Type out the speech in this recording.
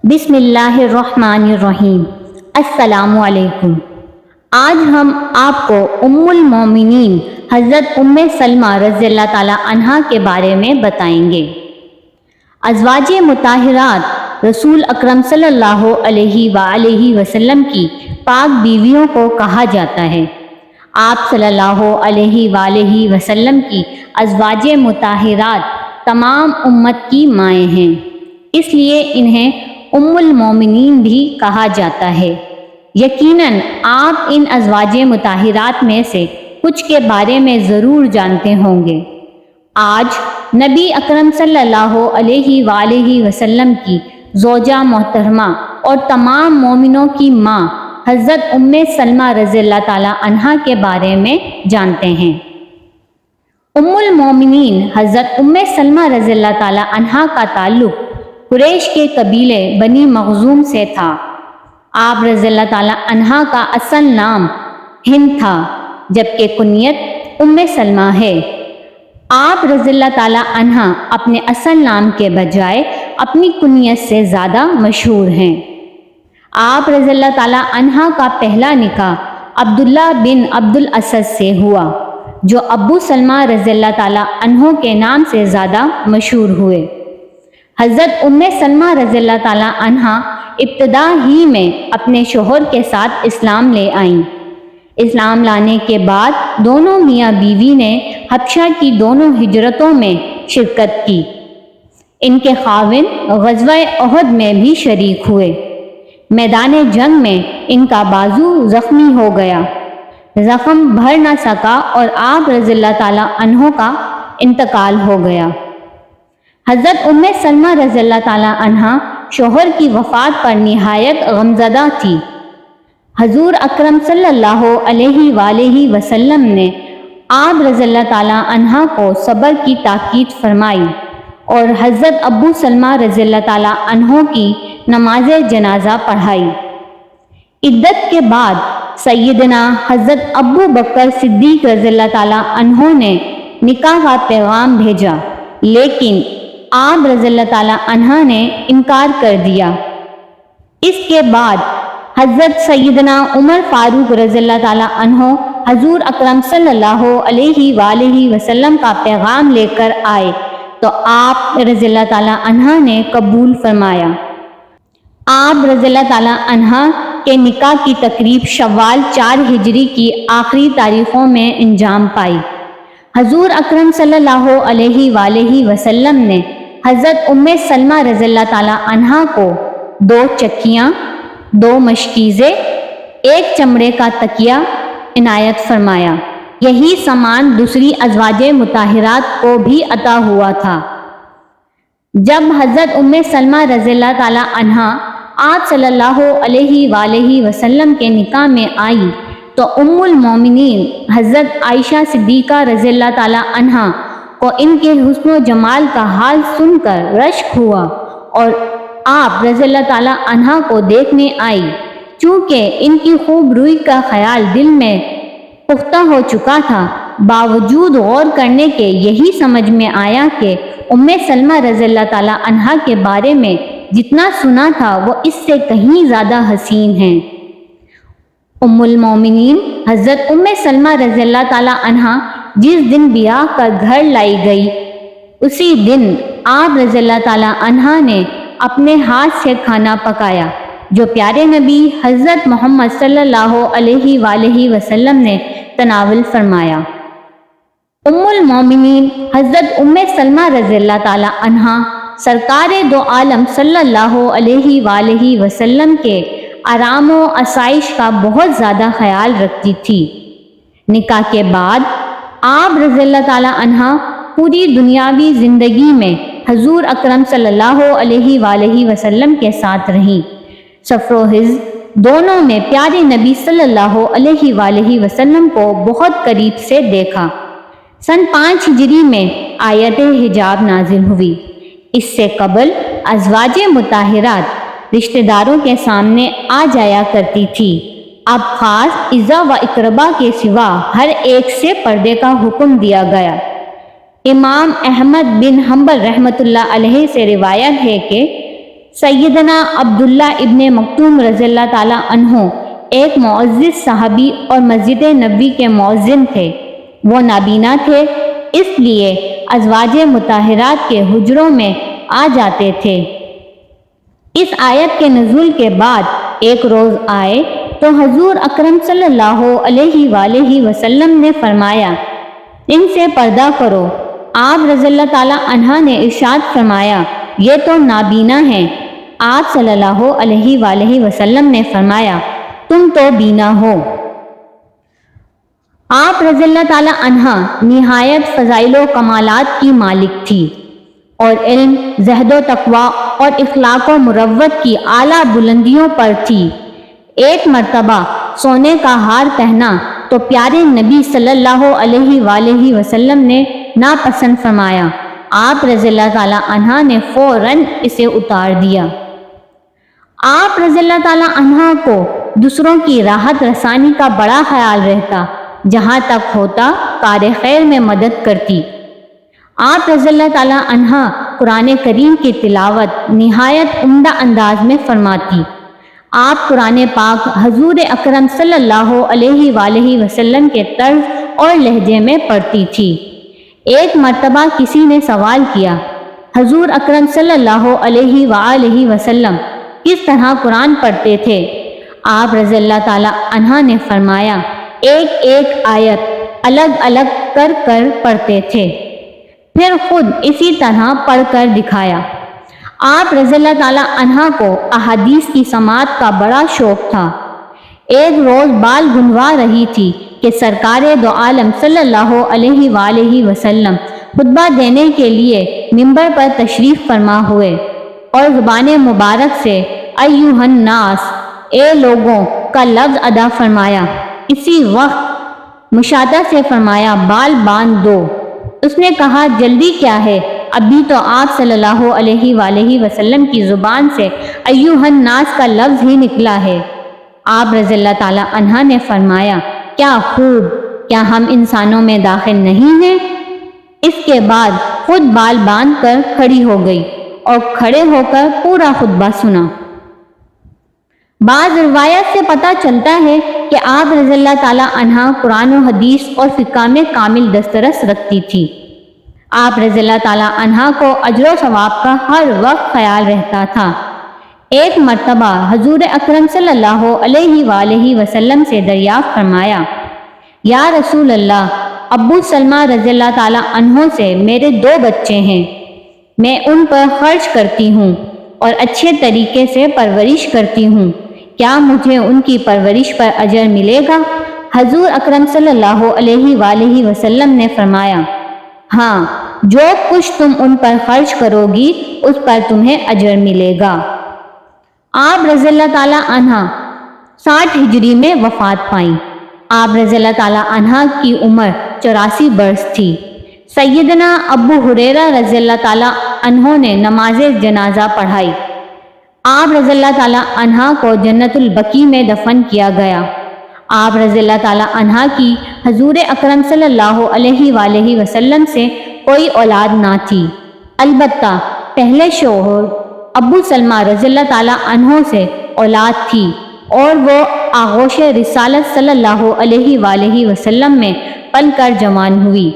بسم اللہ الرحمن الرحیم۔ السلام علیکم۔ آج ہم آپ کو ام المومنین حضرت ام سلمہ رضی اللہ تعالی عنہا کے بارے میں بتائیں گے۔ ازواج مطہرات رسول اکرم صلی اللہ علیہ وآلہ وسلم کی پاک بیویوں کو کہا جاتا ہے۔ آپ صلی اللہ علیہ وآلہ وسلم کی ازواج مطہرات تمام امت کی مائیں ہیں، اس لیے انہیں ام المومنین بھی کہا جاتا ہے۔ یقیناً آپ ان ازواج مطہرات میں سے کچھ کے بارے میں ضرور جانتے ہوں گے۔ آج نبی اکرم صلی اللہ علیہ وآلہ وسلم کی زوجہ محترمہ اور تمام مومنوں کی ماں حضرت ام سلمہ رضی اللہ تعالی عنہا کے بارے میں جانتے ہیں۔ ام المومنین حضرت ام سلمہ رضی اللہ تعالی عنہا کا تعلق قریش کے قبیلے بنی مخزوم سے تھا۔ آپ رضی اللہ تعالی عنہا کا اصل نام ہند تھا، جبکہ کنیت ام سلمہ ہے۔ آپ رضی اللہ تعالی عنہا اپنے اصل نام کے بجائے اپنی کنیت سے زیادہ مشہور ہیں۔ آپ رضی اللہ تعالی عنہا کا پہلا نکاح عبداللہ بن عبد الاسد سے ہوا، جو ابو سلمہ رضی اللہ تعالی عنہ کے نام سے زیادہ مشہور ہوئے۔ حضرت ام سلمہ رضی اللہ تعالی عنہا ابتدا ہی میں اپنے شوہر کے ساتھ اسلام لے آئیں۔ اسلام لانے کے بعد دونوں میاں بیوی نے حبشہ کی دونوں ہجرتوں میں شرکت کی۔ ان کے خاوند غزوہ احد میں بھی شریک ہوئے۔ میدان جنگ میں ان کا بازو زخمی ہو گیا، زخم بھر نہ سکا اور آپ رضی اللہ تعالی عنہ کا انتقال ہو گیا۔ حضرت ام سلمہ رضی اللہ تعالی عنہا شوہر کی وفات پر نہایت غمزدہ تھی۔ حضور اکرم صلی اللہ علیہ وآلہ وسلم نے آپ رضی اللہ تعالی عنہا کو صبر کی تاکید فرمائی اور حضرت ابو سلمہ رضی اللہ تعالی عنہ کی نماز جنازہ پڑھائی۔ عدت کے بعد سیدنا حضرت ابو بکر صدیق رضی اللہ تعالی عنہ نے نکاح کا پیغام بھیجا، لیکن آپ رضی اللہ تعالی عنہ نے انکار کر دیا۔ اس کے بعد حضرت سیدنا عمر فاروق رضی اللہ تعالی عنہ حضور اکرم صلی اللہ علیہ وآلہ وسلم کا پیغام لے کر آئے تو آپ رضی اللہ تعالی عنہ نے قبول فرمایا۔ آپ رضی اللہ تعالی عنہ کے نکاح کی تقریب شوال 4 ہجری کی آخری تاریخوں میں انجام پائی۔ حضور اکرم صلی اللہ علیہ وآلہ وسلم نے حضرت ام سلمہ رضی اللہ تعالی عنہا کو 2 چکیاں، 2 مشکیزیں، 1 چمڑے کا تکیہ عنایت فرمایا۔ یہی سامان دوسری ازواج مطہرات کو بھی عطا ہوا تھا۔ جب حضرت ام سلمہ رضی اللہ تعالی عنہا آپ صلی اللہ علیہ وآلہ وسلم کے نکاح میں آئی تو ام المومنین حضرت عائشہ صدیقہ رضی اللہ تعالی عنہا کو ان کے حسن و جمال کا حال سن کر رشک ہوا اور آپ رضی اللہ تعالی عنہا کو دیکھنے آئی۔ چونکہ ان کی خوب روئی کا خیال دل میں پختہ ہو چکا تھا، باوجود غور کرنے کے یہی سمجھ میں آیا کہ ام سلمہ رضی اللہ تعالی عنہا کے بارے میں جتنا سنا تھا وہ اس سے کہیں زیادہ حسین ہیں۔ ام المومنین حضرت ام سلمہ رضی اللہ تعالی عنہا جس دن بیاہ کر گھر لائی گئی، اسی دن آپ رضی اللہ تعالی عنہا نے اپنے ہاتھ سے کھانا پکایا جو پیارے نبی حضرت محمد صلی اللہ علیہ وآلہ وسلم نے تناول فرمایا۔ ام المومنین حضرت ام سلمہ رضی اللہ تعالی عنہا سرکار دو عالم صلی اللہ علیہ وآلہ وسلم کے آرام و آسائش کا بہت زیادہ خیال رکھتی تھی۔ نکاح کے بعد آپ رضی اللہ تعالی عنہا پوری دنیاوی زندگی میں حضور اکرم صلی اللہ علیہ وآلہ وسلم کے ساتھ رہیں۔ سفر و حج دونوں میں پیارے نبی صلی اللہ علیہ وآلہ وسلم کو بہت قریب سے دیکھا۔ سن 5 ہجری میں آیت حجاب نازل ہوئی۔ اس سے قبل ازواج مطہرات رشتہ داروں کے سامنے آ جایا کرتی تھی، اب خاص اعزا و اقربا کے سوا ہر ایک سے پردے کا حکم دیا گیا۔ امام احمد بن حنبل رحمۃ اللہ علیہ سے روایت ہے کہ سیدنا عبداللہ ابن مکتوم رضی اللہ تعالیٰ عنہ ایک معزز صحابی اور مسجد نبوی کے مؤذن تھے۔ وہ نابینا تھے، اس لیے ازواج مطہرات کے حجروں میں آ جاتے تھے۔ اس آیت کے نزول کے بعد ایک روز آئے تو حضور اکرم صلی اللہ علیہ وآلہ وسلم نے فرمایا، ان سے پردہ کرو۔ آپ رضی اللہ تعالیٰ عنہ نے ارشاد فرمایا، یہ تو نابینا ہیں۔ آپ صلی اللہ علیہ وآلہ وسلم نے فرمایا، تم تو بینا ہو۔ آپ رضی اللہ تعالیٰ عنہ نہایت فضائل و کمالات کی مالک تھی اور علم، زہد و تقوی اور اخلاق و مروت کی اعلیٰ بلندیوں پر تھی۔ ایک مرتبہ سونے کا ہار پہنا تو پیارے نبی صلی اللہ علیہ وآلہ وسلم نے ناپسند فرمایا۔ آپ رضی اللہ تعالیٰ عنہ نے فوراً اسے اتار دیا۔ آپ رضی اللہ تعالیٰ عنہ کو دوسروں کی راحت رسانی کا بڑا خیال رہتا، جہاں تک ہوتا کار خیر میں مدد کرتی۔ آپ رضی اللہ تعالیٰ عنہ قرآن کریم کی تلاوت نہایت عمدہ انداز میں فرماتی۔ آپ قرآن پاک حضور اکرم صلی اللہ علیہ وآلہ وسلم کے طرز اور لہجے میں پڑھتی تھی۔ ایک مرتبہ کسی نے سوال کیا، حضور اکرم صلی اللہ علیہ وآلہ وسلم کس طرح قرآن پڑھتے تھے؟ آپ رضی اللہ تعالیٰ عنہ نے فرمایا، ایک ایک آیت الگ الگ کر کر پڑھتے تھے، پھر خود اسی طرح پڑھ کر دکھایا۔ آپ رضی اللہ تعالیٰ عنہ کو احادیث کی سماعت کا بڑا شوق تھا۔ ایک روز بال گنوا رہی تھی کہ سرکار دو عالم صلی اللہ علیہ وآلہ وسلم خطبہ دینے کے لیے منبر پر تشریف فرما ہوئے اور زبان مبارک سے ایھا الناس، اے لوگوں کا لفظ ادا فرمایا۔ اسی وقت مشاطہ سے فرمایا، بال باندھ دو۔ اس نے کہا، جلدی کیا ہے، ابھی تو آپ صلی اللہ علیہ وآلہ وسلم کی زبان سے ایھا الناس کا لفظ ہی نکلا ہے۔ آپ رضی اللہ تعالیٰ عنہ نے فرمایا، کیا خوب، کیا ہم انسانوں میں داخل نہیں ہیں؟ اس کے بعد خود بال باندھ کر کھڑی ہو گئی اور کھڑے ہو کر پورا خطبہ سنا۔ بعض روایت سے پتہ چلتا ہے کہ آپ رضی اللہ تعالیٰ عنہ قرآن و حدیث اور فقہ میں کامل دسترس رکھتی تھی۔ آپ رضی اللہ تعالیٰ عنہ کو اجر و ثواب کا ہر وقت خیال رہتا تھا۔ ایک مرتبہ حضور اکرم صلی اللہ علیہ وآلہ وسلم سے دریافت فرمایا، یا رسول اللہ، ابو سلمہ رضی اللہ تعالیٰ عنہ سے میرے 2 بچے ہیں، میں ان پر خرچ کرتی ہوں اور اچھے طریقے سے پرورش کرتی ہوں، کیا مجھے ان کی پرورش پر اجر ملے گا؟ حضور اکرم صلی اللہ علیہ وآلہ وسلم نے فرمایا، ہاں، جو کچھ تم ان پر خرچ کرو گی اس پر تمہیں اجر ملے گا۔ آپ رضی اللہ تعالیٰ عنہ 60 ہجری میں وفات پائیں۔ آپ رضی اللہ تعالیٰ عنہ کی عمر 84 برس تھی۔ سیدنا ابو ہریرہ رضی اللہ تعالیٰ عنہ نے نماز جنازہ پڑھائی۔ آپ رضی اللہ تعالیٰ عنہ کو جنت البقیع میں دفن کیا گیا۔ آپ رضی اللہ تعالیٰ عنہ کی حضور اکرم صلی اللہ علیہ وآلہ وسلم سے کوئی اولاد نہ تھی، البتہ پہلے شوہر ابو سلمہ رضی اللہ تعالیٰ عنہ سے اولاد تھی اور وہ آغوش رسالت صلی اللہ علیہ وآلہ وسلم میں پل کر جوان ہوئی۔